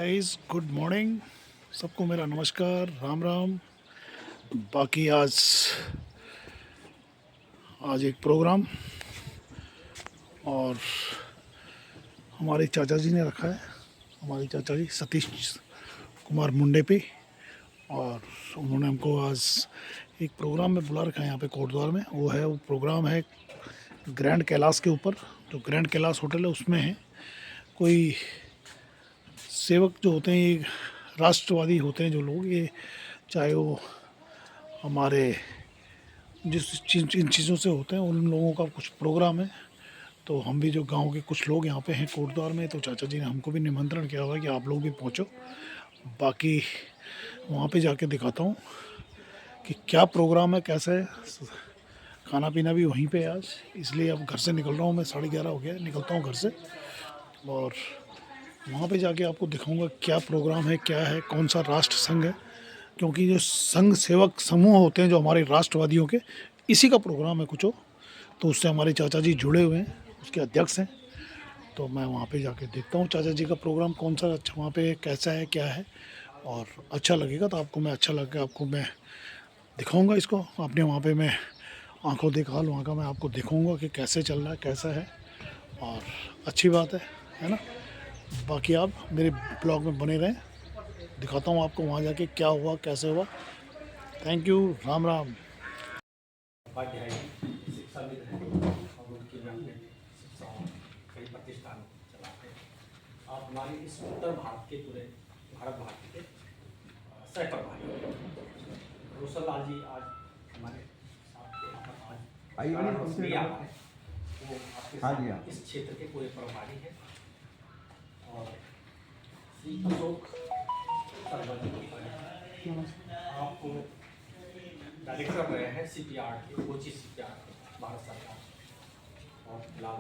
Guys good morning. सबको मेरा नमस्कार, राम राम। बाकी आज आज एक प्रोग्राम और हमारे चाचा जी ने रखा है, हमारे चाचा जी सतीश कुमार मुंडे पे, और उन्होंने हमको आज एक प्रोग्राम में बुला रखा है यहाँ पे कोटद्वार में। वो प्रोग्राम है ग्रैंड कैलाश के ऊपर। जो ग्रैंड कैलाश होटल है उसमें है कोई सेवक जो होते हैं, ये राष्ट्रवादी होते हैं जो लोग, ये चाहे वो हमारे इन चीज़ों से होते हैं, उन लोगों का कुछ प्रोग्राम है। तो हम भी जो गांव के कुछ लोग यहाँ पे हैं कोटद्वार में, तो चाचा जी ने हमको भी निमंत्रण किया हुआ है कि आप लोग भी पहुँचो। बाकी वहाँ पे जाके दिखाता हूँ कि क्या प्रोग्राम है, कैसा है। खाना पीना भी वहीं पे है आज, इसलिए अब घर से निकल रहा हूँ मैं। 11:30 हो गया, निकलता हूँ घर से और वहाँ पे जाके आपको दिखाऊंगा क्या प्रोग्राम है, क्या है, कौन सा राष्ट्र संघ है। क्योंकि जो संघ सेवक समूह होते हैं जो हमारे राष्ट्रवादियों के, इसी का प्रोग्राम है कुछ हो। तो उससे हमारे चाचा जी जुड़े हुए हैं, उसके अध्यक्ष हैं। तो मैं वहाँ पे जाके देखता हूँ चाचा जी का प्रोग्राम कौन सा अच्छा वहाँ पे कैसा है, क्या है। और अच्छा लगेगा तो आपको मैं आपको मैं दिखाऊंगा इसको। आपने वहाँ पे मैं आंखों देखा हाल वहाँ का मैं आपको दिखाऊंगा कि कैसे चल रहा है, कैसा है। और अच्छी बात है ना। बाकी आप मेरे ब्लॉग में बने रहें, दिखाता हूँ आपको वहाँ जाके क्या हुआ, कैसे हुआ। Thank you, Ram Ram. उपाध्याय शिक्षाविद हैं और उनकी अन्य शिक्षाओं कई प्रतिष्ठान चलाते हैं। आप हमारे इस उत्तर भारत के पूरे भारत के सहप्रभारी रोशन लाल जी आज हमारे साथ यहाँ पर आज आ रहे हैं। वो आपके साथ इस क्षेत्र के पूरे प्रभारी हैं। और श्री अशोक आपको डायरेक्टर रहे हैं CPR के, कोची CPR भारत सरकार और फिलहाल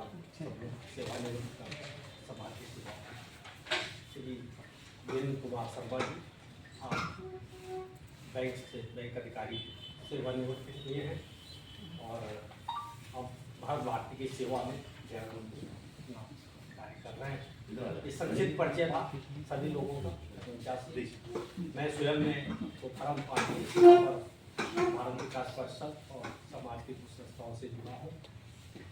सेवानिवृत्त समाज की सेवा। श्री वीरेंद्र कुमार शर्मा जी आप बैंक अधिकारी सेवानिवृत्त किए हैं और अब भारत भारती की सेवा में कार्य कर रहे हैं। इस संक्षिप्त परिचय था सभी लोगों का। मैं स्वयं में उत्तराखंड पार्टी भारत विकास परिषद और समाज की कुछ संस्थाओं से जुड़ा हूँ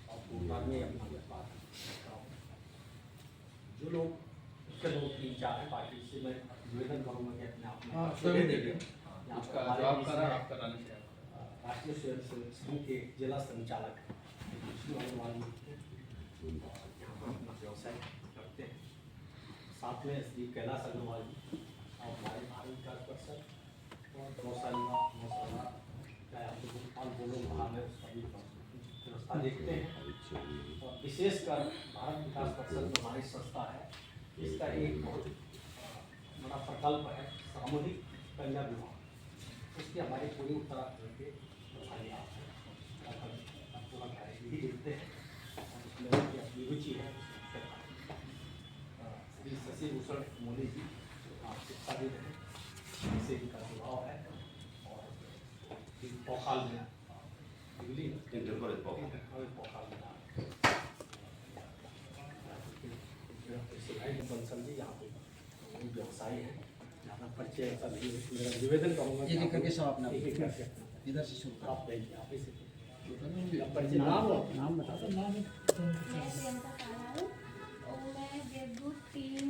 और कोटद्वार में अपना व्यापार करता हूँ। जो लोग मुख्य लोग 3-4 हैं पार्टी से, मैं निवेदन करूँगा कि अपने आप में राष्ट्रीय स्वयंसेवक संघ के जिला संचालक अपना व्यवसाय करते हैं। साथ में श्री कैलाश अग्रवाल जी और हमारे भारत विकास परिषद और गौशाला चाहे आप लोग बोलो वहाँ में उसका भी व्यवस्था देखते हैं। और विशेषकर भारत विकास परिषद जो हमारी संस्था है, इसका एक बहुत बड़ा प्रकल्प है सामूहिक कन्या विवाह। उसकी हमारी पूरी उत्तराखंड के प्रभारी आप हैं, पूरा कार्य भी देखते हैं और उसमें उनकी अपनी रुचि है। श्री शशि भूषण मोदी जी आप शिक्षाविद हैं, इससे इनका स्वभाव है। और पोखाल में बंसल जी यहाँ पे व्यवसायी है, ज़्यादा परिचय ऐसा नहीं है। मेरा निवेदन करूँगा एक एक करके सब अपना एक एक करके इधर से शुरू आप देखिए, आप इसे परिचय नाम बता दो। मैं देवदूत टीम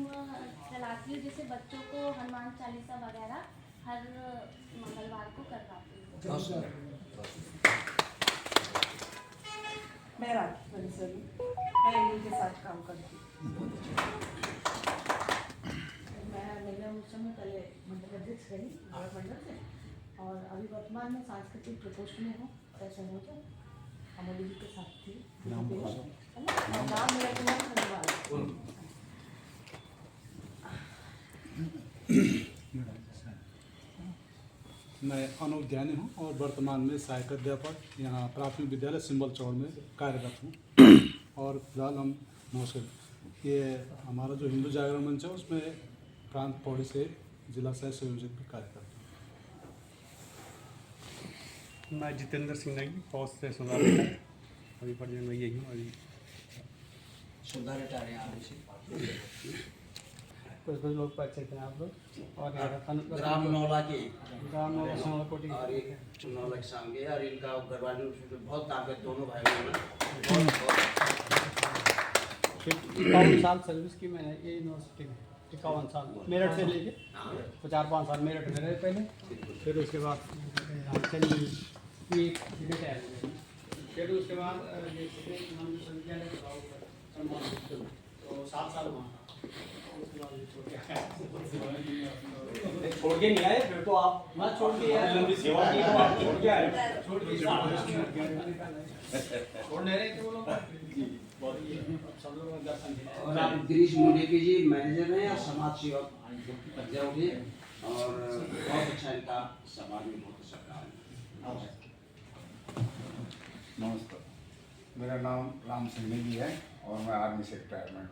चलाती हूँ, जैसे बच्चों को हनुमान चालीसा वगैरह हर मंगलवार को करवाती हूँ। मैं मैं इनके साथ काम करती हूँ। मैं महिला मोर्चा में पहले मंडल अध्यक्ष रही भारत मंडल से, और अभी वर्तमान में सांस्कृतिक प्रकोष्ठ में हूँ। ऐसा हो जाए अमोली जी के साथ थी। नाम मेरा कुमार धन्यवाद। मैं अनूप ध्यानी हूँ और वर्तमान में सहायक अध्यापक यहाँ प्राथमिक विद्यालय सिंबल चौड़ में कार्यरत हूँ। और फिलहाल हम नमस्कार, ये हमारा जो हिंदू जागरण मंच है उसमें प्रांत पौड़ी से जिला सह संयोजक भी कार्य करता हूँ। मैं जितेंद्र सिंह नेगी पोस्ट से सुधार रिटायर, अभी प्रेजेंट में यही हूँ। अभी सुधार रिटायर यहाँ से कुछ कुछ लोग परिचित हैं आप लोग। और ग्राम नौला के ग्राम नौलकोटी और एक नौला के सामने और इनका घरवाली बहुत ताकत दोनों भाई बहनों ने बहुत 51 साल सर्विस की मैंने ये यूनिवर्सिटी में। 51 साल मेरठ से लेके 4-5 साल मेरठ में रहे पहले, फिर उसके बाद यहाँ चलिए ये रिटायर हो गए। फिर उसके बाद विश्वविद्यालय तो 7 साल वहाँ था। उसके बाद छोड़ के नहीं आए फिर तो आप ना छोड़ के आए, लंबी सेवा की तो आप छोड़ के आए, छोड़ नहीं रहे थे वो लोग। सब लोग दर्शन किया। और आप गिरीश मुंडेपी जी मैनेजर हैं और समाज सेवक प्रज्ञा उठे और बहुत अच्छा इनका समाज में बहुत अच्छा काम है। नमस्कार, मेरा नाम राम सिंह नेगी है और मैं आर्मी से रिटायरमेंट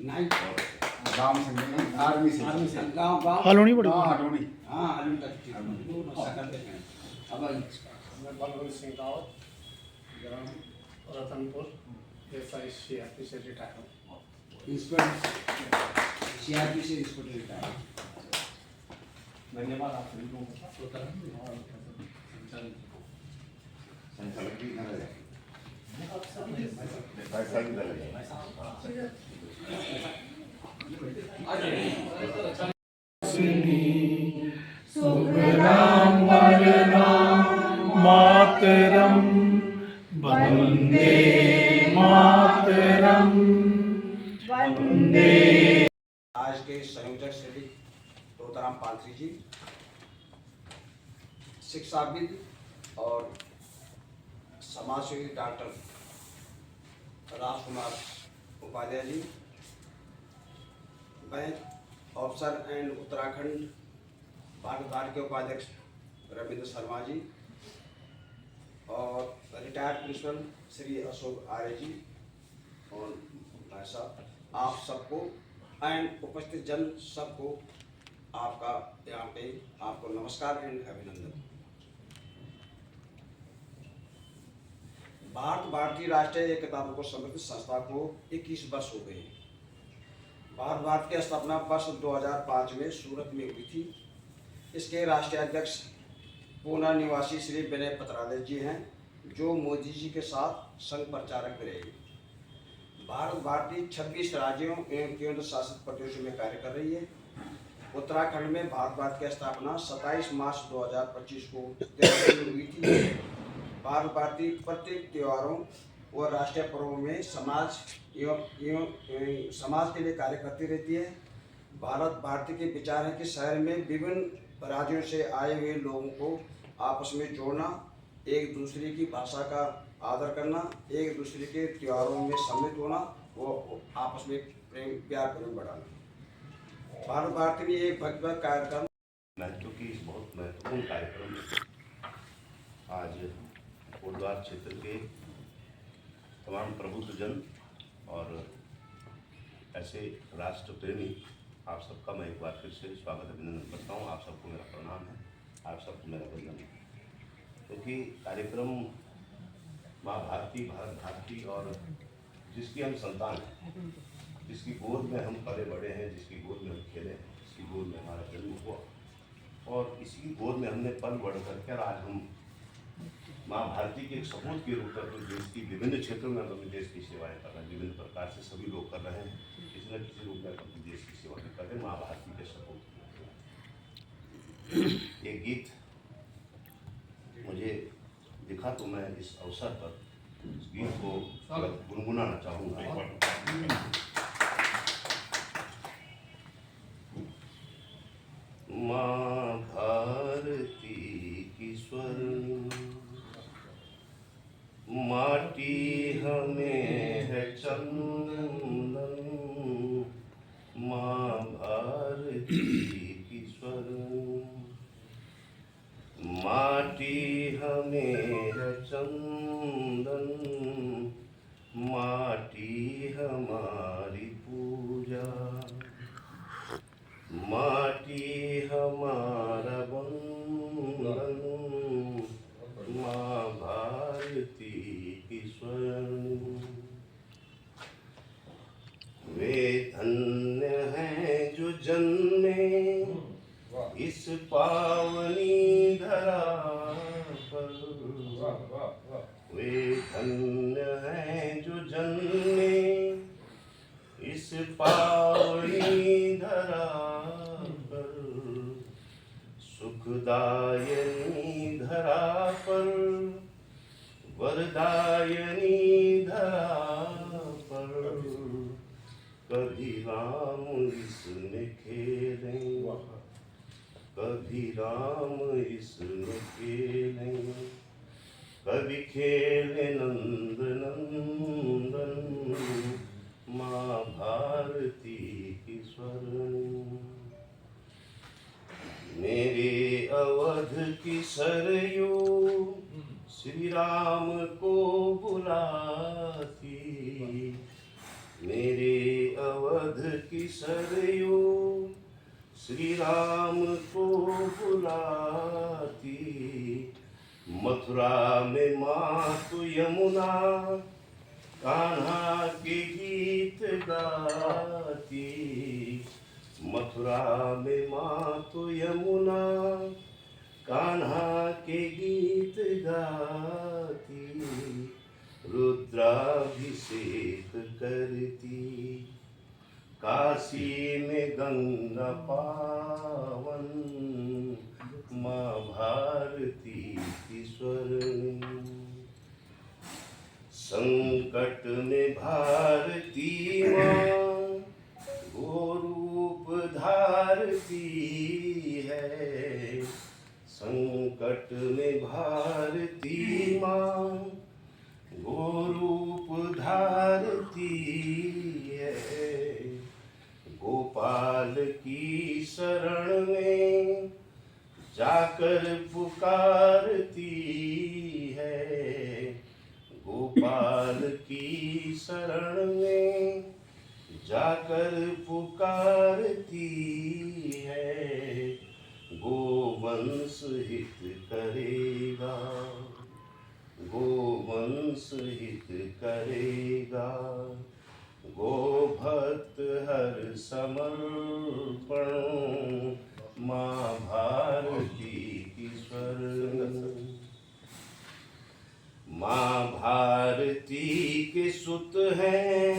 नहीं राम सिंह नेगी आर्मी से गाँव गाँव हालोनी बड़ी हाँ हटोनी हाँ आलू का सकल देते हैं। अब मैं बलवंत सिंह रावत, ग्राम रतनपुर, SI CRP से रिटायर हूँ। इंस्पेक्टर CRP से इंस्पेक्टर रिटायर। धन्यवाद आप सभी लोगों का। संचालक भी इधर है पैसा भी इधर है मातरम वंदे मातरम वंदे। आज के संयोजक श्री तोताराम पांथरी जी, शिक्षाविद और समाजसेवी doctor Rajkumar Upadhyay ji, bank officer and Uttarakhand Bharat के उपाध्यक्ष रविंद्र शर्मा जी और रिटायर्ड प्रिंसिपल श्री अशोक आर्य जी और भाई साहब, आप सबको एंड उपस्थित जन सबको आपका यहाँ पे आपको नमस्कार एंड अभिनंदन। भारतीय राष्ट्रीय किताबों को समर्पित संस्था को 21 वर्ष हो गए। भारत की स्थापना वर्ष 2005 में सूरत में हुई थी। इसके राष्ट्रीय अध्यक्ष पूना निवासी श्री विनय पत्रालय जी हैं, जो मोदी जी के साथ संघ प्रचारक भी रहे। भारतीय 26 राज्यों एवं केंद्र शासित प्रदेशों में कार्य कर रही है। उत्तराखंड में भारत की स्थापना 27 मार्च 2025 को हुई थी। भारतीय प्रत्येक त्योहारों और राष्ट्रीय पर्वों में समाज के लिए कार्य करती रहती है। भारतीय के विचार है कि शहर में विभिन्न राज्यों से आए हुए लोगों को आपस में जोड़ना, एक दूसरे की भाषा का आदर करना, एक दूसरे के त्योहारों में सम्मिलित होना, वो आपस में प्रेम प्यार प्रेम बढ़ाना। भारतीय में एक भक्तिमय कार्यक्रम महत्व की इस बहुत महत्वपूर्ण कार्यक्रम आज कोटद्वार क्षेत्र के तमाम प्रबुद्धजन और ऐसे राष्ट्र प्रेमी आप सबका मैं एक बार फिर से स्वागत अभिनंदन करता हूँ। आप सबको मेरा प्रणाम है, आप सबको मेरा वंदन है। क्योंकि कार्यक्रम माँ भारती, भारत भारती और जिसकी हम संतान हैं, जिसकी गोद में हम पले बड़े हैं, जिसकी गोद में हम खेले हैं, जिसकी गोद में हमारा जन्म हुआ और इसी गोद में हमने पल बढ़ करके आज हम माँ भारती के एक सपूत के रूप में देश की विभिन्न क्षेत्रों में अपने देश की सेवाएं कर रहे हैं। विभिन्न प्रकार से सभी लोग कर रहे हैं, किसी न किसी रूप में अपने देश की सेवा कर रहे हैं माँ भारती के सपूत। एक गीत मुझे दिखा तो मैं इस अवसर पर इस गीत को गुनगुनाना चाहूँगा। माँ भारती की स्वर माटी हमें है चंदन, माँ भारती की स्वर माटी हमें है चंदन, माटी हमारी पूजा, माटी हमारा बंधन, माँ भारती की स्वर्ण। वे धन्य हैं पावनी धरा पर वे धन्य हैं जो जन्मे इस पावनी धरा पर, सुखदायनी धरा पर, वरदायनी धरा पर, कभी राम इसमें खेलें, कभी राम इसमें खेलें, कभी खेले नंद नंदन माँ भारती की स्वर्ण। मेरे अवध की सरयू श्री राम को बुलाती, मेरे अवध की सरयू श्री राम को बुलाती, मथुरा में मातु यमुना कान्हा के गीत गाती, मथुरा में मातु यमुना कान्हा के गीत गाती, रुद्राभिषेक करती, काशी में गंगा पावन माँ भारती की स्वर्ण। संकट में भारती माँ वो रूप धारती है, संकट में भारती माँ वो रूप धारती है, गोपाल की शरण में जाकर पुकारती है, गोपाल की शरण में जाकर पुकारती है, गोवंश हित करेगा, गोवंश हित करेगा, गोभक्त हर समर्पण माँ भारती की स्वर्ण। माँ भारती के सुत हैं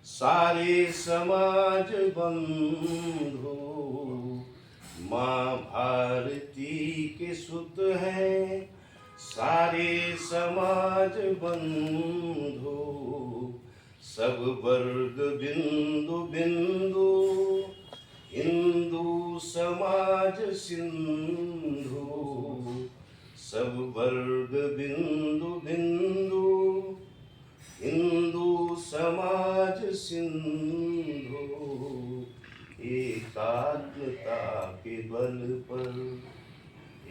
सारे समाज बंधु, माँ भारती के सुत हैं सारे समाज बंधु, सब वर्ग बिंदु बिंदु हिंदू समाज सिंधु, सब वर्ग बिंदु बिंदु हिंदू समाज सिंधु, एकात्मता के बल पर,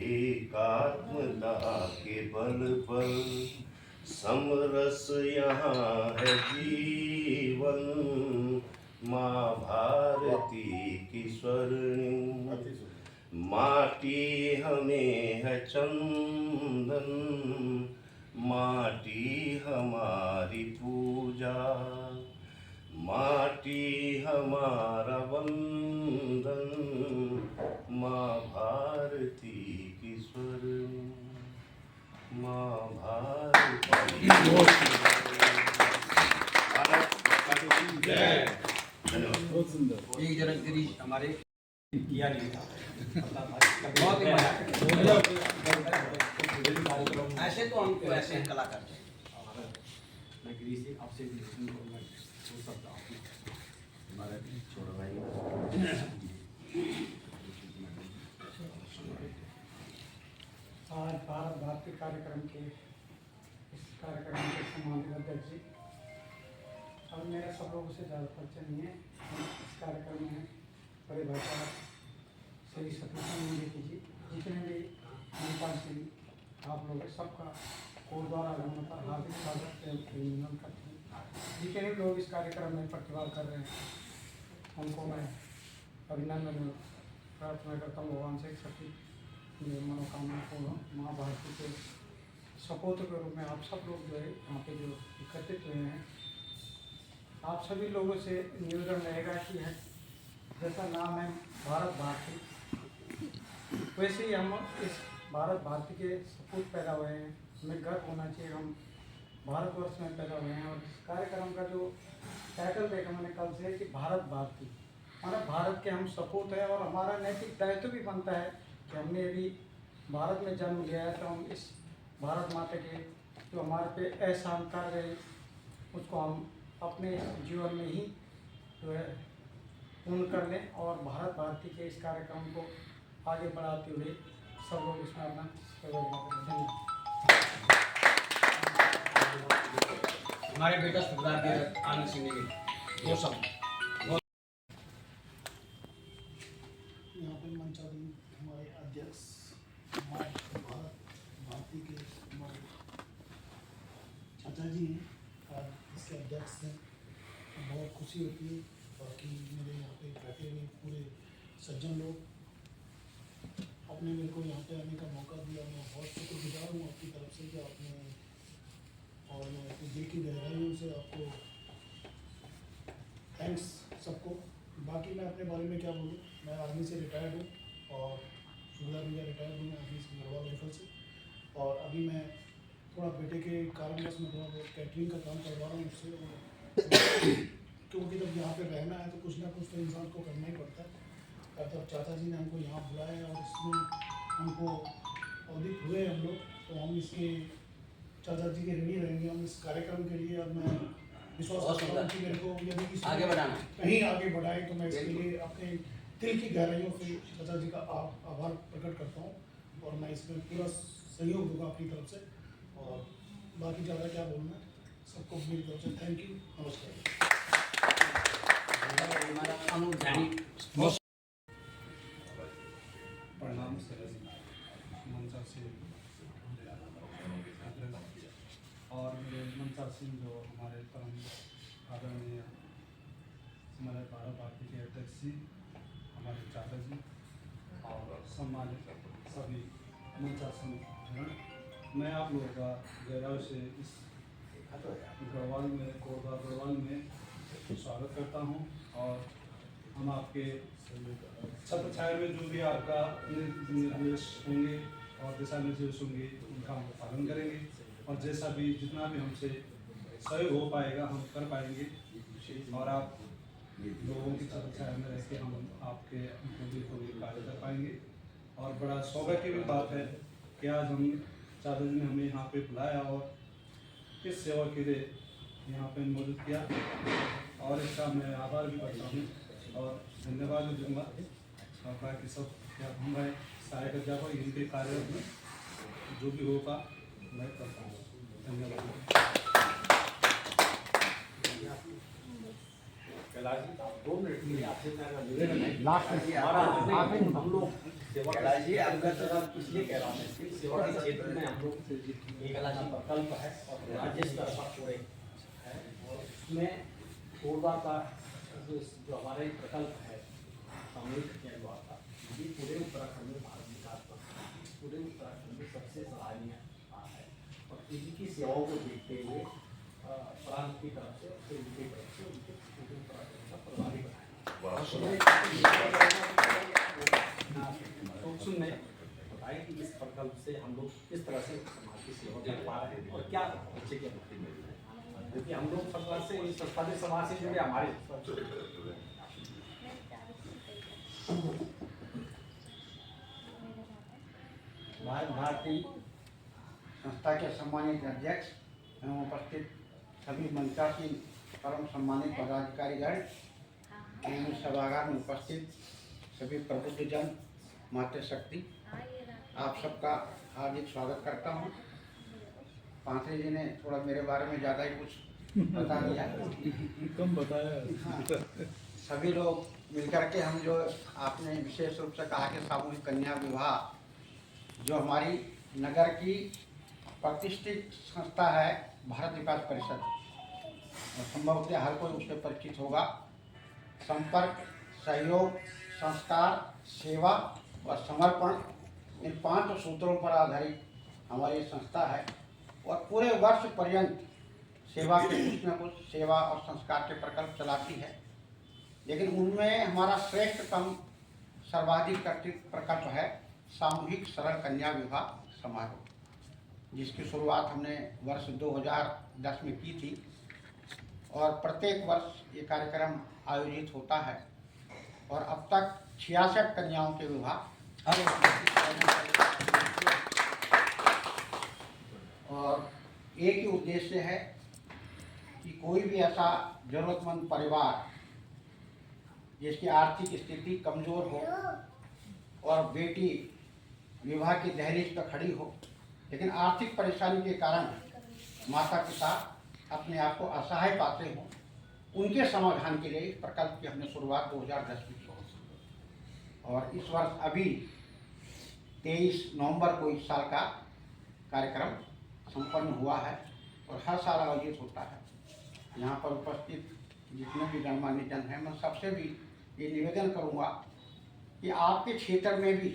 एकात्मता के बल पर समरस यहाँ है जीवन माँ भारती की स्वर्णिम। माटी हमें है चंदन, माटी हमारी पूजा, माटी हमारा वंदन माँ भारती की स्वर्णिम, माँ भारती। बहुत सुंदर। एक जरा गिरीश हमारे किया नहीं था, बहुत ऐसे तो हमको ऐसे कलाकार मैं गिरीश जी आपसे मैं पूछ सकता हूँ हमारा छोटा भाई। आज भारत भारती कार्यक्रम के इस कार्यक्रम के सम्मानित अध्यक्ष जी, अब मेरा सब लोगों से ज़्यादा परिचय नहीं है। इस कार्यक्रम में बड़े भाई साहब श्री सतीश मुंडेपी जी, जितने भी नेपाल से आप लोग हैं, सबका कोर्ट द्वारा आगमन पर हार्दिक स्वागत एवं अभिनंदन करते हैं। जितने भी लोग इस कार्यक्रम में प्रतिभाग कर रहे हैं उनको मैं अभिनंदन प्रार्थना करता हूँ भगवान से सभी मनोकामना पूर्ण माँ भारती के सपोर्ट के रूप में आप सब लोग जो है यहाँ पे जो एकत्रित हुए हैं, आप सभी लोगों से निवेदन रहेगा कि है जैसा नाम है भारत भारती, वैसे ही हम इस भारत के सपूत पैदा हुए हैं, हमें गर्व होना चाहिए हम भारतवर्ष में पैदा हुए हैं। और इस कार्यक्रम का जो टाइटल देखा मैंने कल से कि भारत भारती, हमारा भारत के हम सपूत है और हमारा नैतिक दायित्व भी बनता है कि हमने यदि भारत में जन्म लिया है तो हम इस भारत माता के जो हमारे पे एहसान कर गए उसको हम अपने जीवन में ही जो है पूर्ण कर लें और भारत भारती के इस कार्यक्रम को आगे बढ़ाते हुए सब लोग इसमें अपना सहयोग करें। धन्यवाद। हमारे बेटा सरदार के आनंद सिंह के दो शब्द। यहाँ पे मंचाधीन हमारे अध्यक्ष हमारे भारत भारती के हमारे चाचा जी हैं और इसके अध्यक्ष हैं। बहुत खुशी होती है। बाकी मेरे यहाँ पे बैठे हुए पूरे सज्जन लोग आपने मेरे को यहाँ पे आने का मौका दिया, मैं बहुत शुक्रगुजार हूँ आपकी तरफ से कि आपने, और मैं अपने दिल की गहराइयों से आपको थैंक्स सबको। बाकी मैं अपने बारे में क्या बोलूँ, मैं आर्मी से रिटायर्ड हूँ और सुविधा भैया रिटायर्ड हूँ मैं आर्मी से गढ़वाल राइफल से। और अभी मैं थोड़ा बेटे के कारणवश मैं थोड़ा बहुत कैटरिंग का काम करवा रहा हूँ उससे, क्योंकि जब यहाँ पे रहना है तो कुछ ना कुछ तो इंसान को करना ही पड़ता है। तब चाचा जी ने हमको यहाँ बुलाया है और इसमें हमको अवधित हुए हम लोग, तो हम इसके चाचा जी के ऋणी रहेंगे हम इस कार्यक्रम के लिए। और मैं विश्वास करता हूँ कि मेरे को यदि किसी आगे बढ़ाना कहीं आगे बढ़ाए तो मैं इसके लिए अपने दिल की गहराइयों से चाचा जी का आभार प्रकट करता हूँ और मैं इसमें पूरा सहयोग दूंगा अपनी तरफ से। और बाकी ज़्यादा क्या बोलना है, सबको मेरी तरफ से थैंक यू, नमस्कार। प्रणाम मनसा सिंह और मेरे मनसा सिंह जो हमारे परम आदरणीय हमारे भारत भारती के अध्यक्ष जी, हमारे चाचा जी और सम्मानित सभी मनसा सिंह, मैं आप लोगों का गहराई से इस गढ़वाल में गढ़वाल में स्वागत करता हूं। और हम आपके छत्र छाया में जो भी आपका निर्देश होंगे और दिशा निर्देश होंगे उनका हम पालन करेंगे और जैसा भी जितना भी हमसे सहयोग हो पाएगा हम कर पाएंगे और आप लोगों की छत्र छाया में रह के हम आपके को भी कार्य कर पाएंगे। और बड़ा सौभाग्य की भी बात है कि आज हम चाचा जी ने हमें यहाँ पे बुलाया और इस सेवा के लिए यहाँ पे मौजूद किया और इसका मैं आभार भी करता हूँ और धन्यवाद भी दूँगा। और बाकी सब क्या हमारे सहायक अध्यापक इनके कार्य में जो भी होगा मैं करता हूँ। धन्यवाद। कैलाश जी 2 मिनट के लिए आपसे निवेदन है, हम लोग सेवा इसलिए कह रहा हूँ कि सेवा के क्षेत्र में हम लोग एक प्रकल्प है और राज्य स्तर पर पूरे है और उसमें कोरबा का जो हमारा एक प्रकल्प है सामूहिक केंद्र का, ये पूरे उत्तराखंड में भारत विकास पर पूरे उत्तराखंड में सबसे सराहनीय है और इनकी सेवाओं को देखते हुए प्रांत की तरफ से फिर उनकी तरफ से उनके पूरे उत्तराखंड का प्रभारी बनाया। सुनने बताएं कि इस प्रकल्प से हम लोग किस तरह से समाज की सेवा कर पा रहे हैं और क्या बच्चे के मुक्ति मिल रहे हैं, क्योंकि हम लोग सरकार से इस संस्थानिक समाज से जुड़े हमारे भारत भारती संस्था के सम्मानित अध्यक्ष एवं उपस्थित सभी मंचासीन परम सम्मानित पदाधिकारीगण एवं सभागार में उपस्थित सभी प्रबुद्धजन मातृशक्ति, आप सबका हार्दिक स्वागत करता हूँ। पांचरे जी ने थोड़ा मेरे बारे में ज़्यादा ही कुछ बता दिया, कम बताया। सभी लोग मिलकर के हम जो आपने विशेष रूप से कहा कि सामूहिक कन्या विवाह जो हमारी नगर की प्रतिष्ठित संस्था है भारत विकास परिषद, और संभवतः हर कोई उससे परिचित होगा। संपर्क, सहयोग, संस्कार, सेवा और समर्पण इन 5 सूत्रों पर आधारित हमारी संस्था है और पूरे वर्ष पर्यंत सेवा के कुछ न कुछ सेवा और संस्कार के प्रकल्प चलाती है। लेकिन उनमें हमारा श्रेष्ठतम सर्वाधिक प्रकल्प है सामूहिक सरल कन्या विवाह समारोह, जिसकी शुरुआत हमने वर्ष 2010 में की थी और प्रत्येक वर्ष ये कार्यक्रम आयोजित होता है और अब तक 66 कन्याओं के विवाह और एक ही उद्देश्य है कि कोई भी ऐसा जरूरतमंद परिवार जिसकी आर्थिक स्थिति कमज़ोर हो और बेटी विवाह की दहलीज पर खड़ी हो, लेकिन आर्थिक परेशानी के कारण माता पिता अपने आप को असहाय पाते हों, उनके समाधान के लिए इस प्रकल्प की हमने शुरुआत 2010 में की और इस वर्ष अभी 23 नवंबर को इस साल का कार्यक्रम संपन्न हुआ है और हर साल आयोजित होता है। यहाँ पर उपस्थित जितने भी गणमान्य जन हैं, मैं सबसे भी ये निवेदन करूँगा कि आपके क्षेत्र में भी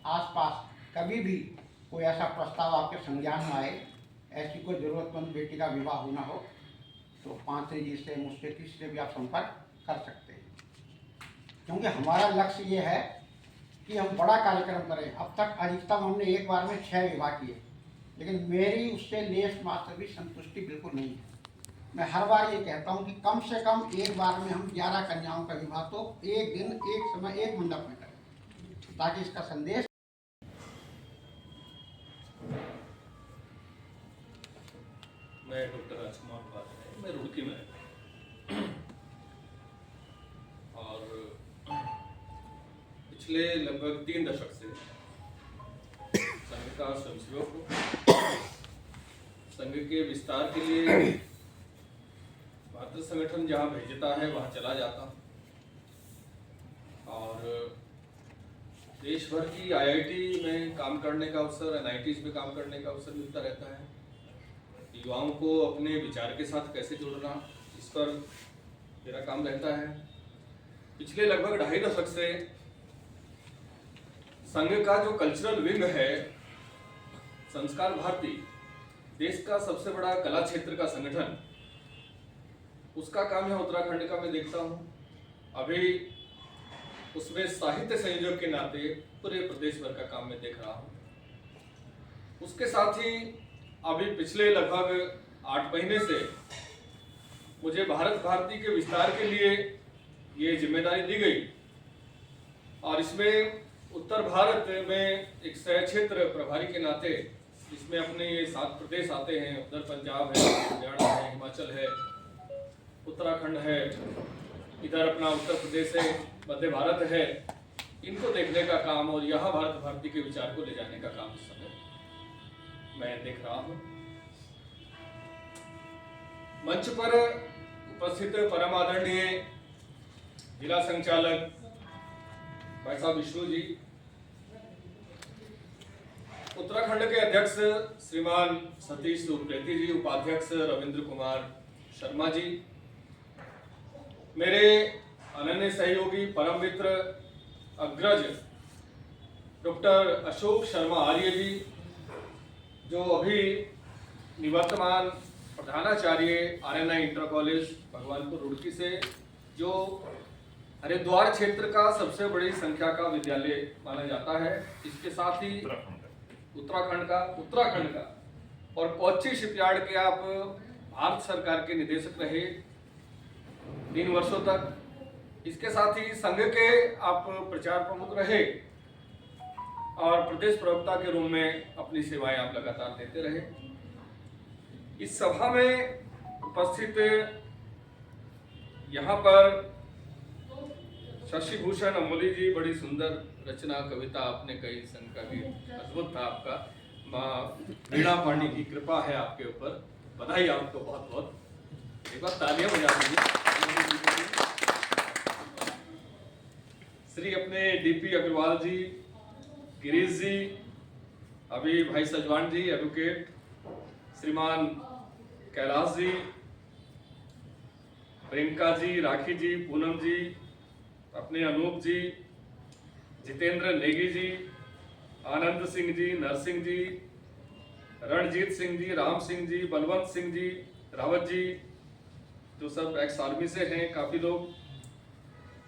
आसपास कभी भी कोई ऐसा प्रस्ताव आपके संज्ञान में आए, ऐसी कोई ज़रूरतमंद बेटी का विवाह होना हो, तो 5 जी से मुझसे किसी से भी आप संपर्क कर सकते हैं, क्योंकि हमारा लक्ष्य ये है कि हम बड़ा कार्यक्रम करें। अब तक अधिकतम हमने एक बार में 6 विवाह किए, लेकिन मेरी उससे लेस मात्र भी संतुष्टि बिल्कुल नहीं है। मैं हर बार ये कहता हूँ कि कम से कम एक बार में हम 11 कन्याओं का विवाह तो एक दिन, एक समय, एक मंडप में करें, ताकि इसका संदेश। मैं डॉक्टर राजकुमार बात रहा हूँ, मैं रुड़की में और पिछले लगभग 3 दशक से संघ का स्वयंसेवक हूँ। संघ के विस्तार के लिए भारतीय संगठन जहाँ भेजता है वहाँ चला जाता हूँ और देश भर की IIT में काम करने का अवसर, NITs में काम करने का अवसर मिलता रहता है। युवाओं को अपने विचार के साथ कैसे जोड़ना, इस पर मेरा काम रहता है। पिछले लगभग 2.5 दशक से संघ का जो कल्चरल विंग है, संस्कार भारती, देश का सबसे बड़ा कला क्षेत्र का संगठन, उसका काम है उत्तराखंड का मैं देखता हूँ। अभी उसमें साहित्य संयोजक के नाते पूरे प्रदेश भर का काम मैं देख रहा हूँ। उसके साथ ही अभी पिछले लगभग 8 महीने से मुझे भारत भारती के विस्तार के लिए ये जिम्मेदारी दी गई और इसमें उत्तर भारत में एक सह क्षेत्र प्रभारी के नाते इसमें अपने ये 7 प्रदेश आते हैं। उधर पंजाब है, हरियाणा है, हिमाचल है, उत्तराखंड है, इधर अपना उत्तर प्रदेश है, मध्य भारत है। इनको देखने का काम और यहाँ भारत भारती के विचार को ले जाने का काम इस समय मैं देख रहा हूँ। मंच पर उपस्थित परम आदरणीय जिला संचालक भाई साहब विष्णु जी, उत्तराखंड के अध्यक्ष श्रीमान सतीश उप्रेती जी, उपाध्यक्ष रविंद्र कुमार शर्मा जी, मेरे अनन्य सहयोगी परम मित्र अग्रज डॉक्टर अशोक शर्मा आर्य जी, जो अभी निवर्तमान प्रधानाचार्य RNI inter college Bhagwanpur Roorkee से, जो हरिद्वार क्षेत्र का सबसे बड़ी संख्या का विद्यालय माना जाता है, इसके साथ ही उत्तराखंड का और कोच्चि शिपयार्ड के आप भारत सरकार के निदेशक रहे 3 वर्षों तक। इसके साथ ही संघ के आप प्रचार प्रमुख रहे और प्रदेश प्रवक्ता के रूप में अपनी सेवाएं आप लगातार देते रहे। इस सभा में उपस्थित यहाँ पर शशि भूषण अमोली जी, बड़ी सुंदर रचना कविता आपने कही, संघ का भी अद्भुत था आपका। माँ वीणा पाणी की कृपा है आपके ऊपर, बधाई आपको बहुत बहुत, एक बार तालियां बजा दीजिए। श्री अपने DP अग्रवाल जी, गिरीश जी, अभी भाई सजवान जी एडवोकेट, श्रीमान कैलाश जी, प्रियंका जी, राखी जी, पूनम जी, अपने अनूप जी, जितेंद्र नेगी जी, आनंद सिंह जी, नरसिंह जी, रणजीत सिंह जी, राम सिंह जी, बलवंत सिंह जी, रावत जी, जो सब एक्स आर्मी से हैं काफ़ी लोग,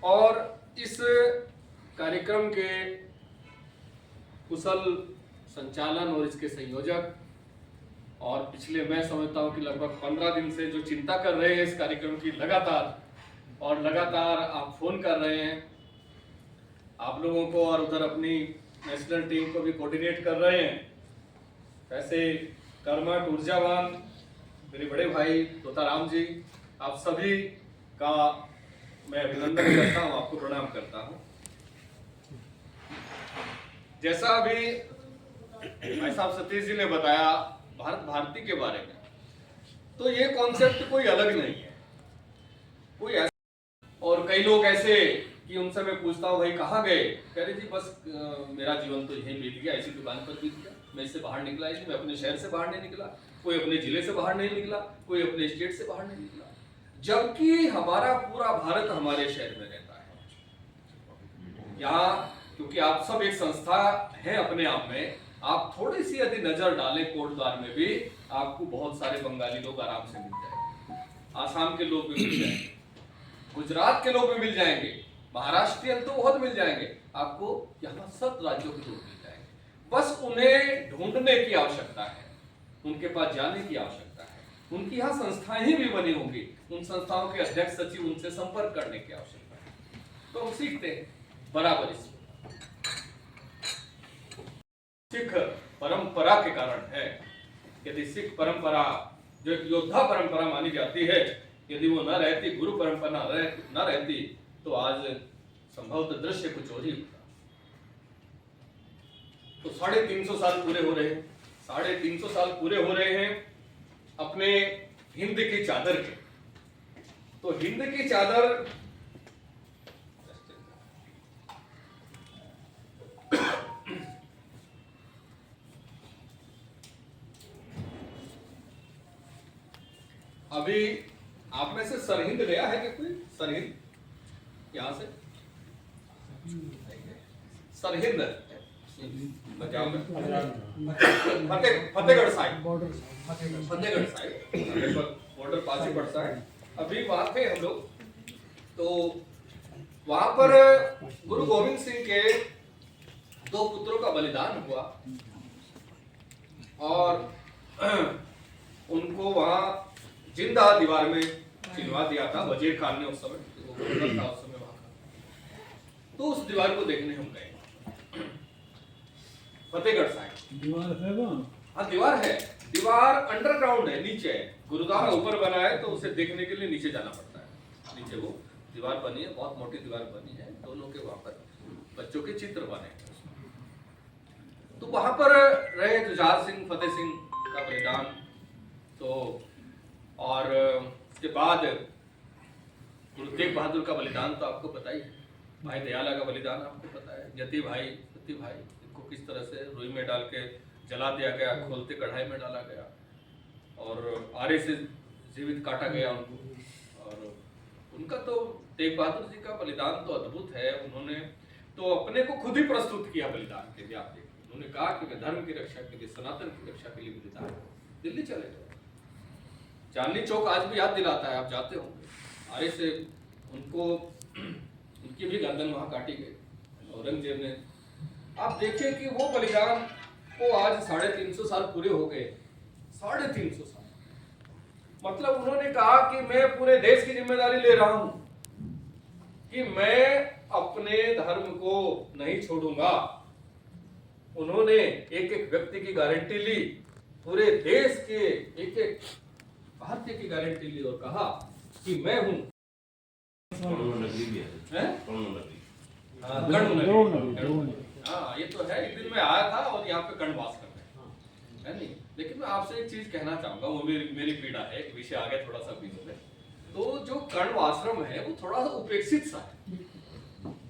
और इस कार्यक्रम के कुशल संचालन और इसके संयोजक, और पिछले मैं समझता हूँ कि लगभग 15 दिन से जो चिंता कर रहे हैं इस कार्यक्रम की लगातार आप फोन कर रहे हैं आप लोगों को, और उधर अपनी नेशनल टीम को भी कोऑर्डिनेट कर रहे हैं। ऐसे कर्मठ ऊर्जावान मेरे बड़े भाई तोताराम जी, आप सभी का मैं अभिनंदन करता हूँ, आपको प्रणाम करता हूँ। जैसा अभी भाई साहब सतीश जी ने बताया भारत भारती के बारे में, तो ये कॉन्सेप्ट कोई अलग नहीं है, कोई ऐसा। और कई लोग ऐसे कि उनसे मैं पूछता हूँ भाई कहाँ गए, कह रहे जी बस मेरा जीवन तो यहीं बीत गया, इसी दुकान पर बीत गया, मैं इससे बाहर निकला ही नहीं, मैं अपने शहर से बाहर नहीं निकला, कोई अपने जिले से बाहर नहीं निकला, कोई अपने स्टेट से बाहर नहीं निकला, जबकि हमारा पूरा भारत हमारे शहर में रहता है। यहाँ क्योंकि आप सब एक संस्था है अपने आप में, आप थोड़ी सी यदि नजर डालें कोटद्वार में भी आपको बहुत सारे बंगाली लोग आराम से मिल जाएंगे, आसाम के लोग भी मिल जाएंगे, गुजरात के लोग भी मिल जाएंगे, महाराष्ट्रियन तो बहुत मिल जाएंगे, आपको यहाँ 7 राज्यों के लोग मिल जाएंगे। बस उन्हें ढूंढने की आवश्यकता है, उनके पास जाने की आवश्यकता है, उनकी यहाँ संस्थाएं भी बनी होंगी, उन संस्थाओं के अध्यक्ष सचिव उनसे संपर्क करने की आवश्यकता है, तो हम सीखते हैं बराबर। इसमें सिख परंपरा के कारण है, यदि सिख परंपरा जो एक योद्धा परंपरा मानी जाती है, यदि वो न रहती, गुरु परंपरा न रहती, तो आज संभवतः दृश्य कुछ और ही होता। तो 350 साल पूरे हो रहे हैं, 350 साल पूरे हो रहे हैं अपने हिंद की चादर के। तो हिंद की चादर अभी आप में से सरहिंद गया है कि कोई? सरहिंद यहाँ से सरहिंद पंजाब में Fatehgarh side, Fatehgarh side border पास ही पड़ता है। अभी वहां थे हम लोग, तो वहां पर गुरु गोविंद सिंह के 2 पुत्रों का बलिदान हुआ और उनको वहां जिंदा दीवार में चिनवा दिया था वजीर खान ने उस समय, वो गवर्नर था उस समय वहां का। तो उस दीवार को देखने हम गए फतेहगढ़ साइड। दीवार है वहाँ? हाँ दीवार है, दीवार अंडरग्राउंड है, नीचे है। गुरुद्वारा ऊपर बना है तो उसे देखने के लिए नीचे जाना पड़ता है। नीचे वो दीवार बनी है, बहुत मोटी दीवार बनी है, दोनों के वहां पर बच्चों के चित्र बने हैं। तो वहां पर रहे जुझार सिंह, फतेह सिंह का बलिदान, तो और उसके बाद गुरु तेग बहादुर का बलिदान तो आपको पता ही है, भाई दयाला का बलिदान आपको पता है, जती भाई इनको किस तरह से रुई में डाल के जला दिया गया, खोलते कढ़ाई में डाला गया और आरे से जीवित काटा गया उनको। और उनका तो तेग बहादुर जी का बलिदान तो अद्भुत है। उन्होंने तो अपने को खुद ही प्रस्तुत किया बलिदान के लिए। आप देखिए, उन्होंने कहा कि मैं धर्म की रक्षा के लिए, सनातन की रक्षा के लिए बलिदान। दिल्ली चले गए, चांदनी चौक आज भी याद दिलाता है, आप जाते होंगे। आरे से उनको, उनकी भी गर्दन वहां काटी गई औरंगजेब ने। आप देखिए कि वो बलिदान को आज 350 साल पूरे हो गए। 350 साल, मतलब उन्होंने कहा कि मैं पूरे देश की जिम्मेदारी ले रहा हूं कि मैं अपने धर्म को नहीं छोड़ूंगा। उन्होंने एक एक व्यक्ति की गारंटी ली, पूरे देश के एक एक भारतीय की गारंटी ली और कहा कि मैं हूं। हाँ ये तो है, एक दिन मैं आया था और यहाँ पे कण्वास करने है नहीं। लेकिन मैं आपसे एक चीज कहना चाहूंगा, वो मेरी पीड़ा है, एक विषय आ गया थोड़ा सा बीच में। तो जो कण्व आश्रम है वो थोड़ा सा उपेक्षित सा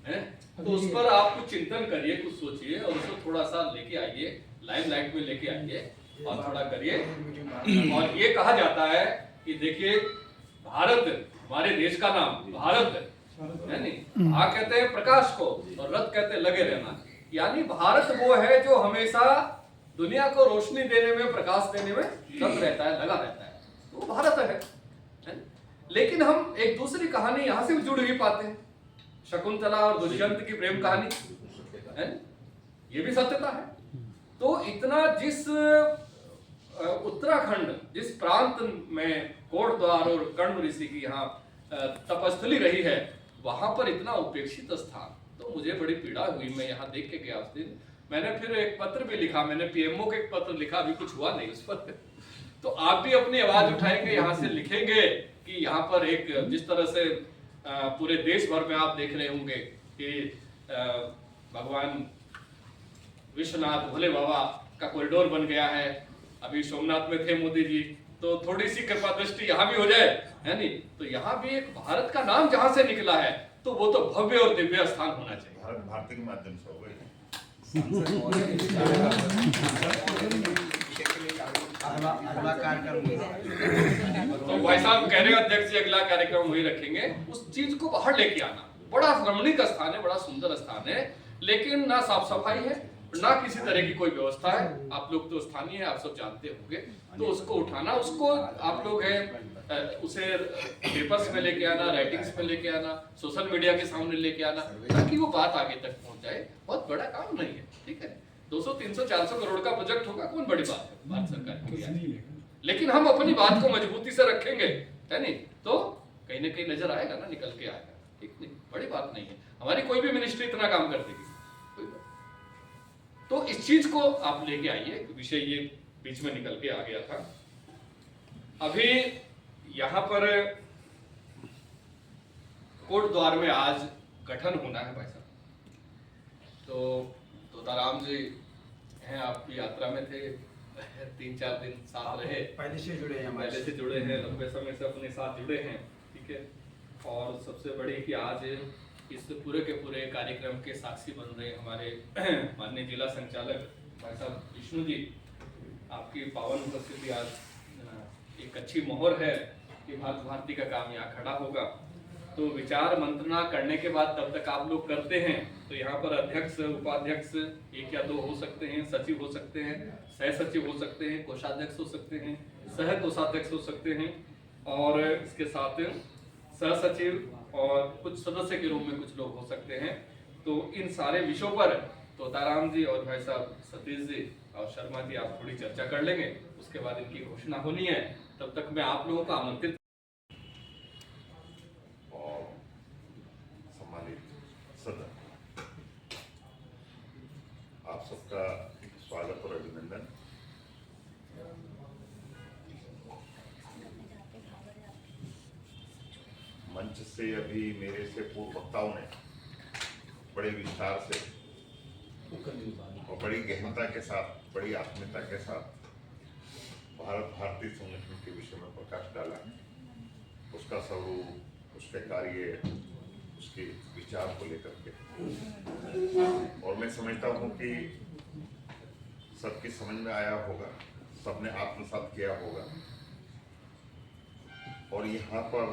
है, तो उस पर आप कुछ चिंतन करिए, कुछ सोचिए और उसको थोड़ा सा लेके आइए, लाइमलाइट में लेके आइए और थोड़ा करिए। और ये कहा जाता है कि देखिए भारत, हमारे देश का नाम भारत है नहीं। आ कहते हैं प्रकाश को और रथ कहते हैं लगे रहना, यानी भारत वो है जो हमेशा दुनिया को रोशनी देने में, प्रकाश देने में लग रहता है, लगा रहता है, वो भारत है। लेकिन हम एक दूसरी कहानी यहाँ से भी जुड़ ही पाते हैं, शकुंतला और दुष्यंत की प्रेम कहानी है। ये भी सत्यता है। तो इतना जिस उत्तराखंड, जिस प्रांत में कोटद्वार और कण्व ऋषि की यहाँ तपस्थली रही है, वहां पर इतना उपेक्षित स्थान, तो मुझे बड़ी पीड़ा हुई। मैं यहाँ देख के गया उस दिन। मैंने फिर एक पत्र भी लिखा, मैंने पीएमओ को एक पत्र लिखा, अभी कुछ हुआ नहीं उस पर। तो आप भी अपनी आवाज उठाएंगे, यहाँ से लिखेंगे कि यहाँ पर एक, जिस तरह से पूरे देश भर में आप देख रहे होंगे कि भगवान विश्वनाथ भोले बाबा का कॉरिडोर बन गया है। अभी सोमनाथ में थे मोदी जी, तो थोड़ी सी कृपा दृष्टि यहाँ भी हो जाए, है नहीं? तो यहाँ भी एक भारत का नाम जहाँ से निकला है, तो वो तो भव्य और दिव्य स्थान होना चाहिए। भारत भारती के माध्यम से हो गई। अगला कार्यक्रम तो भाई साहब कह रहे हैं अध्यक्ष जी अगला कार्यक्रम वही रखेंगे। उस चीज को बाहर लेके आना, बड़ा रमणीक स्थान है, बड़ा सुंदर स्थान है, लेकिन ना साफ सफाई है, ना किसी तरह की कोई व्यवस्था है। आप लोग तो स्थानीय है, आप सब जानते होंगे। तो उसको उठाना, उसको आप लोग है उसे पेपर्स में लेके आना, राइटिंग्स में लेके आना, सोशल मीडिया के सामने लेके आना, ताकि वो बात आगे तक पहुंच जाए। बहुत बड़ा काम नहीं है, ठीक है? 200, 300, 400 करोड़ का प्रोजेक्ट होगा, कौन बड़ी बात है भारत सरकार की। लेकिन हम अपनी बात को मजबूती से रखेंगे, है नहीं? तो कहीं ना कहीं नजर आएगा ना, निकल के आएगा। ठीक नहीं, बड़ी बात नहीं है। हमारी कोई भी मिनिस्ट्री इतना काम कर देगी, कोई बात। तो इस चीज को आप लेके आइए। विषय ये बीच में निकल के आ गया था। अभी यहाँ पर कोटद्वार में आज गठन होना है भाई साहब। तो तोताराम जी हैं, आपकी यात्रा में थे, 3-4 दिन साथ रहे, पहले से जुड़े हैं, पहले से जुड़े हैं, लंबे समय से अपने साथ जुड़े हैं, ठीक है? और सबसे बड़ी कि आज इस पूरे के पूरे कार्यक्रम के साक्षी बन रहे हमारे माननीय जिला संचालक भाई साहब विष्णु जी। आपकी पावन उपस्थिति आज एक अच्छी मोहर है कि भारत भारती का काम यहाँ खड़ा होगा। तो विचार मंत्रणा करने के बाद तब तक आप लोग करते हैं, तो यहाँ पर अध्यक्ष, उपाध्यक्ष 1 या 2 हो सकते हैं, सचिव हो सकते हैं, सह सचिव हो सकते हैं, कोषाध्यक्ष हो सकते हैं, सह कोषाध्यक्ष हो सकते हैं, और इसके साथ सह सचिव और कुछ सदस्य के रूप में कुछ लोग हो सकते हैं। तो इन सारे विषयों पर तोताराम जी और भाई साहब सतीश जी और शर्मा जी आप थोड़ी चर्चा कर लेंगे, उसके बाद इनकी घोषणा होनी है। तब तक मैं आप लोगों को आमंत्रित और सम्मानित सदन, आप सबका स्वागत और अभिनंदन। मंच से अभी मेरे से पूर्व वक्ताओं ने बड़े विस्तार से और बड़ी गहनता के साथ, बड़ी आत्मीयता के साथ भारत भारती संगठन के विषय में प्रकाश डाला। उसका स्वरूप, उसके कार्य, उसके विचार को लेकर के, और मैं समझता हूँ कि सबकी समझ में आया होगा, सबने आत्मसात किया होगा। और यहाँ पर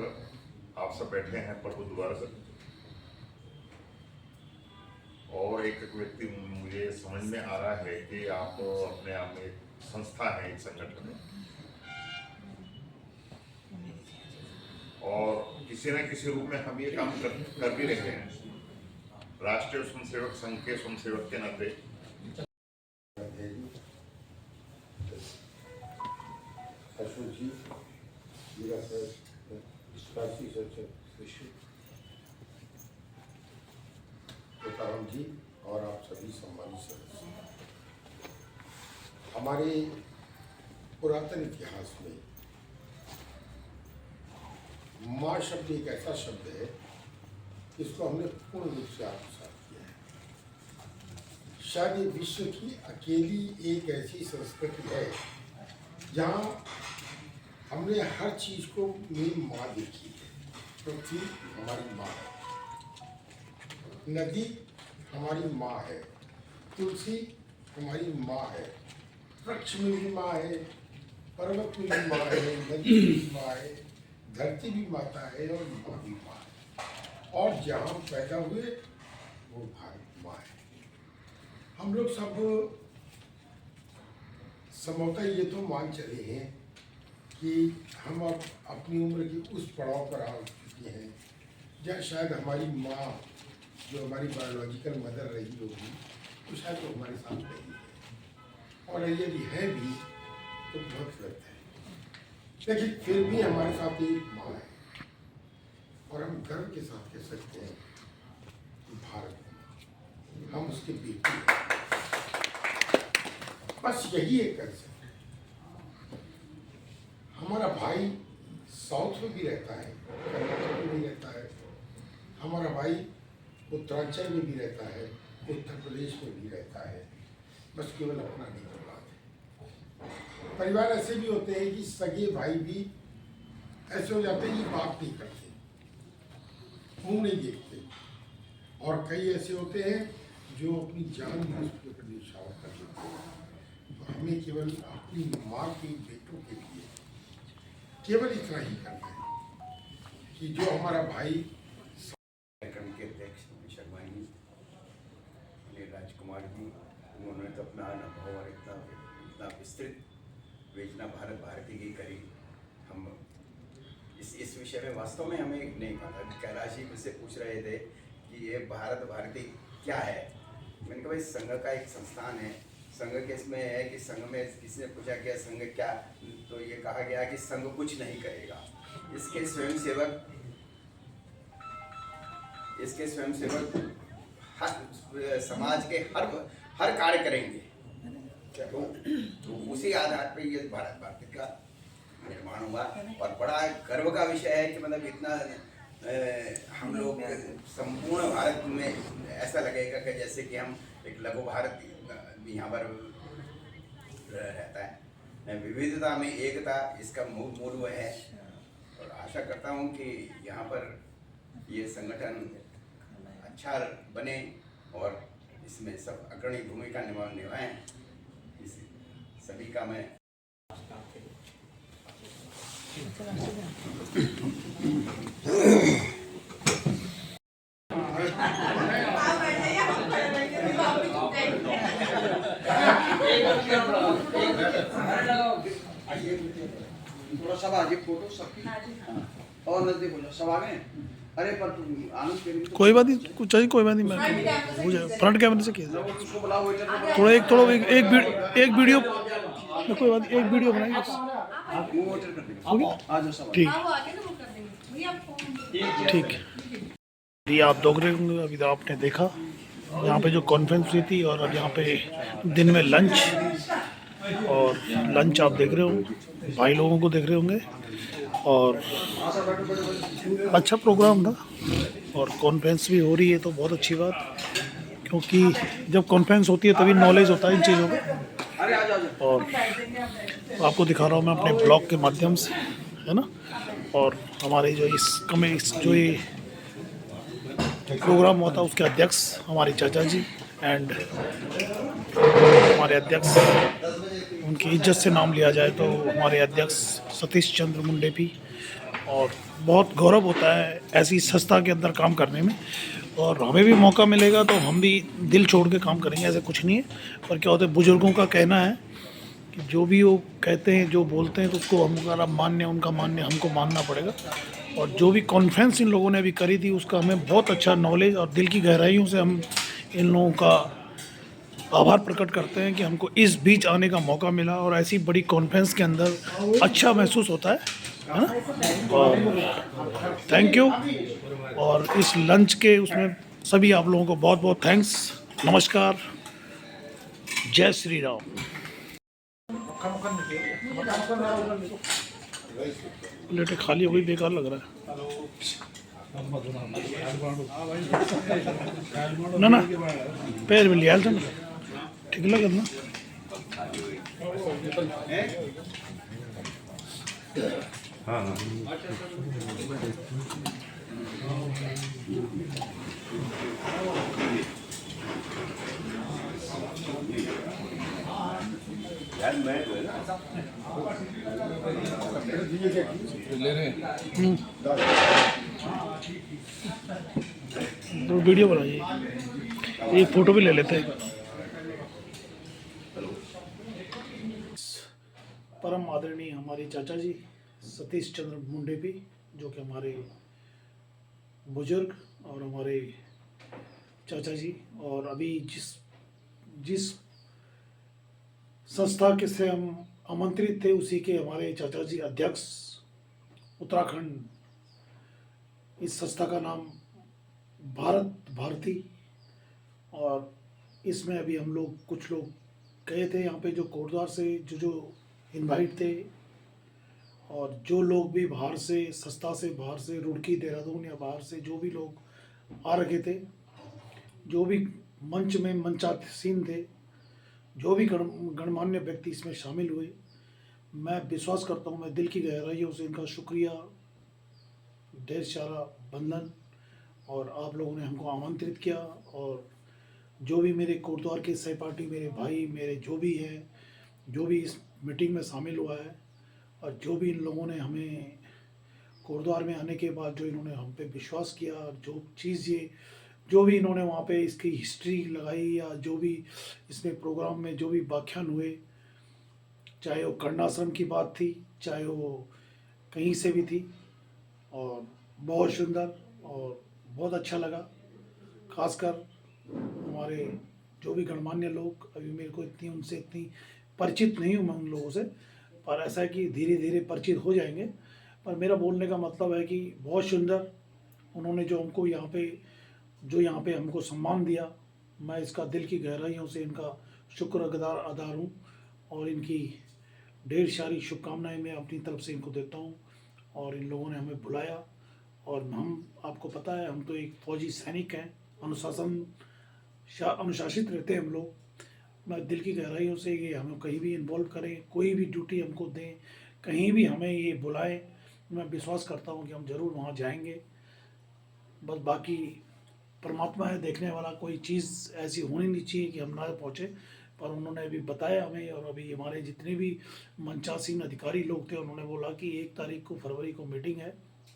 आप सब बैठे हैं प्रबुद्ध वर्ग, और एक व्यक्ति मुझे समझ में आ रहा है कि आप अपने आप में एक संस्था है, एक संगठन है, और किसी न किसी रूप में हम ये काम कर भी रहे हैं। राष्ट्रीय स्वयंसेवक संघ के स्वयंसेवक के नाते तोताराम जी और आप सभी सम्मानित सदस्य, हमारे पुरातन इतिहास में माँ शब्द एक ऐसा शब्द है इसको हमने पूर्ण रूप से आत्मसात किया है। शायद ये विश्व की अकेली एक ऐसी संस्कृति है जहाँ हमने हर चीज को मेरी माँ देखी है। पृथ्वी हमारी माँ है, नदी हमारी माँ है, तुलसी हमारी माँ है, वृक्ष में भी माँ है, पर्वत में भी माँ है, नदी में भी माँ है, धरती भी माता है और माँ भी माँ है। और जहाँ हम पैदा हुए वो भारत माँ है। हम लोग सब संभवतः ये तो मान चले हैं कि हम अब अपनी उम्र की उस पड़ाव पर आ चुके हैं जहाँ शायद हमारी माँ, जो हमारी बायोलॉजिकल मदर रही होगी, तो शायद वो हमारे साथ नहीं है, और यदि है भी तो बहुत गलत है। लेकिन फिर भी हमारे साथ एक माँ है, और हम गर्व के साथ कह सकते हैं कि भारत माँ, हम उसके बेटे हैं। बस यही एक कर सकते। हमारा भाई साउथ में भी रहता है, कर्नाटक में भी रहता है, हमारा भाई उत्तरांचल में भी रहता है, उत्तर प्रदेश में भी रहता है, बस केवल अपना नहीं करवाते। परिवार ऐसे भी होते हैं कि सगे भाई भी ऐसे हो जाते हैं कि बात नहीं करते, मुंह नहीं देखते, और कई ऐसे होते हैं जो अपनी जान भी उसके ऊपर निशावर कर देते हैं। तो हमें केवल अपनी माँ के बेटों के लिए केवल इतना ही करना है कि जो हमारा भाई कार्यक्रम के अध्यक्ष शर्मा जी, राजकुमार जी, उन्होंने तो अपना अनुभव और इतना विस्तृत वेचना भारत भारती की करी। हम इस विषय में वास्तव में हमें नहीं पता। कैलाश जी मुझसे पूछ रहे थे कि ये भारत भारती क्या है। मैंने कहा भाई संघ का एक संस्थान है। संघ के इसमें है कि संघ में किसी ने पूछा क्या संघ क्या, तो ये कहा गया कि संघ कुछ नहीं करेगा। इसके स्वयंसेवक समाज के हर कार्य करेंगे। तो उसी आधार पर ये भारत भारती का निर्माण हुआ, और बड़ा गर्व का विषय है कि मतलब इतना हम लोग संपूर्ण भारत में ऐसा लगेगा कि जैसे कि हम एक लघु भारत यहाँ पर रहता है। विविधता में एकता इसका मूल वो है, और आशा करता हूँ कि यहाँ पर ये संगठन अच्छा बने और इसमें सब अग्रणी भूमिका निभाएं। इस सभी का मैं थोड़ा सभा जी फोटो सबकी और नजदीक हो जाओ सभा में। अरे पर तुम आनंद के लिए कोई बात नहीं, कुछ चाहिए कोई बात नहीं, मैं हो जाए फ्रंट कैमरे से किया उसको बुलाओ थोड़ा एक वीडियो कोई बात एक वीडियो बनाइए ठीक। ये आप देख रहे होंगे, अभी आपने देखा यहाँ पे जो कॉन्फ्रेंस हुई थी, और अब यहाँ पे दिन में लंच आप देख रहे हो, भाई लोगों को देख रहे होंगे, और अच्छा प्रोग्राम था। और कॉन्फ्रेंस भी हो रही है तो बहुत अच्छी बात, क्योंकि जब कॉन्फ्रेंस होती है तभी नॉलेज होता है इन चीज़ों का। और आपको दिखा रहा हूँ मैं अपने ब्लॉग के माध्यम से, है ना। और हमारे जो जो ये प्रोग्राम हुआ था उसके अध्यक्ष हमारे चाचा जी, एंड हमारे अध्यक्ष, उनकी इज्जत से नाम लिया जाए तो हमारे अध्यक्ष सतीश चंद्र मुंडेपी। और बहुत गौरव होता है ऐसी संस्था के अंदर काम करने में, और हमें भी मौका मिलेगा तो हम भी दिल छोड़ के काम करेंगे, ऐसे कुछ नहीं है। पर क्या होता है, बुजुर्गों का कहना है कि जो भी वो कहते हैं, जो बोलते हैं, तो उसको हमारा मान्य, उनका मान्य हमको मानना पड़ेगा। और जो भी कॉन्फ्रेंस इन लोगों ने अभी करी थी उसका हमें बहुत अच्छा नॉलेज, और दिल की गहराइयों से हम इन लोगों का आभार प्रकट करते हैं कि हमको इस बीच आने का मौका मिला, और ऐसी बड़ी कॉन्फ्रेंस के अंदर अच्छा महसूस होता है ना। और थैंक यू। और इस लंच के उसमें सभी आप लोगों को बहुत बहुत थैंक्स। नमस्कार, जय श्री राम। प्लेटें खाली हो गई, बेकार लग रहा है ना। ना पैर में लिया था ना, ठीक लगा ना। हाँ हाँ यार मैं जो है ना ले रहे हैं तो वीडियो बनाइए, एक फ़ोटो भी ले लेते हैं। परम आदरणीय हमारे चाचा जी सतीश चंद्र मुंडेपी, जो कि हमारे बुजुर्ग और हमारे चाचा जी, और अभी जिस जिस संस्था के से हम आमंत्रित थे उसी के हमारे चाचा जी अध्यक्ष उत्तराखंड, इस संस्था का नाम भारत भारती, और इसमें अभी हम लोग कुछ लोग गए थे यहाँ पे जो कोटद्वार से जो इनवाइट थे, और जो लोग भी बाहर से संस्था से बाहर से रुड़की देहरादून या बाहर से जो भी लोग आ रखे थे, जो भी मंच में मंचासीन थे, जो भी गणमान्य व्यक्ति इसमें शामिल हुए, मैं विश्वास करता हूँ, मैं दिल की गहराइयों से इनका शुक्रिया, ढेर सारा बंधन। और आप लोगों ने हमको आमंत्रित किया, और जो भी मेरे कोटद्वार के सहपाठी, मेरे भाई, मेरे जो भी हैं, जो भी इस मीटिंग में शामिल हुआ है, और जो भी इन लोगों ने हमें कोटद्वार में आने के बाद जो इन्होंने हम पे विश्वास किया, जो चीज़ ये जो भी इन्होंने वहाँ पे इसकी हिस्ट्री लगाई, या जो भी इसमें प्रोग्राम में जो भी व्याख्यान हुए, चाहे वो कर्णाश्रम की बात थी, चाहे वो कहीं से भी थी, और बहुत सुंदर और बहुत अच्छा लगा। खासकर हमारे जो भी गणमान्य लोग, अभी मेरे को उनसे इतनी परिचित नहीं हूँ मैं उन लोगों से, पर ऐसा है कि धीरे धीरे परिचित हो जाएंगे। पर मेरा बोलने का मतलब है कि बहुत सुंदर उन्होंने जो हमको यहाँ पे हमको सम्मान दिया, मैं इसका दिल की गहराइयों से इनका शुक्रगुजार अदा हूँ, और इनकी ढेर सारी शुभकामनाएं मैं अपनी तरफ से इनको देता हूँ। और इन लोगों ने हमें बुलाया, और हम, आपको पता है, हम तो एक फौजी सैनिक हैं, अनुशासित रहते हैं हम लोग। मैं दिल की गहराइयों से ये हमें कहीं भी इन्वॉल्व करें, कोई भी ड्यूटी हमको दें, कहीं भी हमें ये बुलाएं, मैं विश्वास करता हूँ कि हम ज़रूर वहाँ जाएंगे। बस बाकी परमात्मा है देखने वाला, कोई चीज़ ऐसी होनी नहीं चाहिए कि हम ना पहुँचे, पर उन्होंने अभी बताया हमें, और अभी हमारे जितने भी मंचासीन अधिकारी लोग थे उन्होंने बोला कि 1 तारीख को फरवरी को मीटिंग है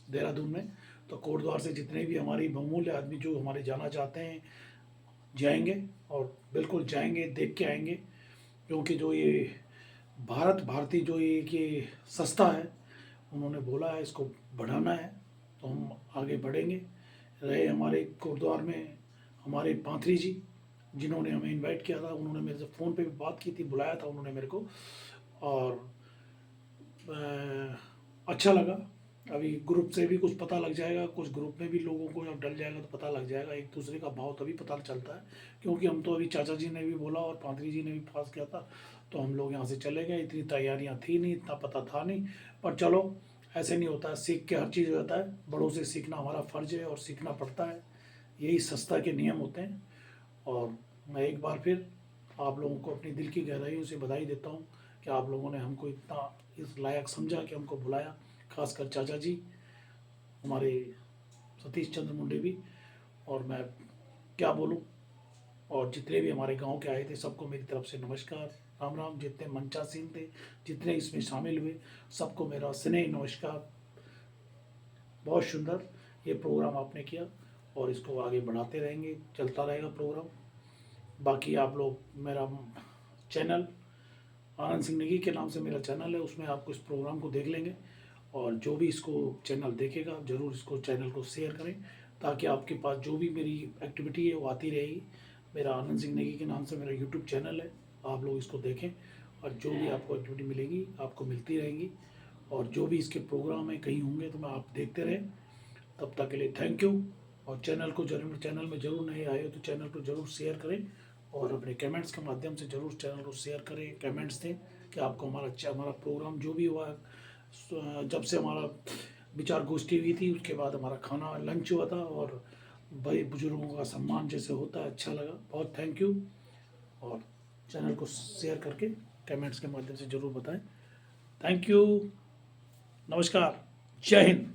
देहरादून में, तो कोटद्वार से जितने भी हमारी बहुमूल्य आदमी जो हमारे जाना चाहते हैं जाएंगे, और बिल्कुल जाएंगे, देख के आएंगे। क्योंकि जो ये भारत भारती जो ये संस्था है, उन्होंने बोला है इसको बढ़ाना है, तो हम आगे बढ़ेंगे। रहे हमारे कोटद्वार में हमारे पांथरी जी, जिन्होंने हमें इनवाइट किया था, उन्होंने मेरे से फ़ोन पे भी बात की थी, बुलाया था उन्होंने मेरे को, और अच्छा लगा। अभी ग्रुप से भी कुछ पता लग जाएगा, कुछ ग्रुप में भी लोगों को जब डल जाएगा तो पता लग जाएगा, एक दूसरे का भाव तभी पता चलता है। क्योंकि हम तो अभी चाचा जी ने भी बोला और पांथरी जी ने भी पास किया था, तो हम लोग यहाँ से चले गए, इतनी तैयारियाँ थी नहीं, इतना पता था नहीं, पर चलो ऐसे नहीं होता है, सीख के हर चीज़ हो जाता है। बड़ों से सीखना हमारा फ़र्ज़ है और सीखना पड़ता है, यही संस्था के नियम होते हैं। और मैं एक बार फिर आप लोगों को अपनी दिल की गहराइयों से बधाई देता हूँ कि आप लोगों ने हमको इतना इस लायक समझा कि हमको बुलाया, खासकर चाचा जी हमारे सतीश चंद्र मुंडे भी, और मैं क्या बोलूँ, और जितने भी हमारे गांव के आए थे सबको मेरी तरफ से नमस्कार, राम राम। जितने मंचासीन थे, जितने इसमें शामिल हुए, सबको मेरा स्नेह नमस्कार। बहुत सुंदर ये प्रोग्राम आपने किया, और इसको आगे बढ़ाते रहेंगे, चलता रहेगा प्रोग्राम। बाकी आप लोग, मेरा चैनल आनंद सिंह नेगी के नाम से मेरा चैनल है, उसमें आपको इस प्रोग्राम को देख लेंगे, और जो भी इसको चैनल देखेगा ज़रूर इसको चैनल को शेयर करें, ताकि आपके पास जो भी मेरी एक्टिविटी है वो आती रहेगी। मेरा आनंद सिंह नेगी के नाम से मेरा यूट्यूब चैनल है, आप लोग इसको देखें, और जो भी आपको एक्टिविटी मिलेगी आपको मिलती रहेंगी, और जो भी इसके प्रोग्राम है कहीं होंगे तो मैं आप देखते रहें। तब तक के लिए थैंक यू। और चैनल में ज़रूर नए आए हो तो चैनल को ज़रूर शेयर करें, और अपने कमेंट्स के माध्यम से ज़रूर चैनल को शेयर करें, कमेंट्स दें कि आपको हमारा प्रोग्राम जो भी हुआ, जब से हमारा विचार गोष्ठी हुई थी उसके बाद हमारा खाना लंच हुआ था, और बड़े बुजुर्गों का सम्मान जैसे होता है, अच्छा लगा, बहुत थैंक यू। और चैनल को शेयर करके कमेंट्स के माध्यम से ज़रूर बताएं। थैंक यू, नमस्कार, जय हिंद।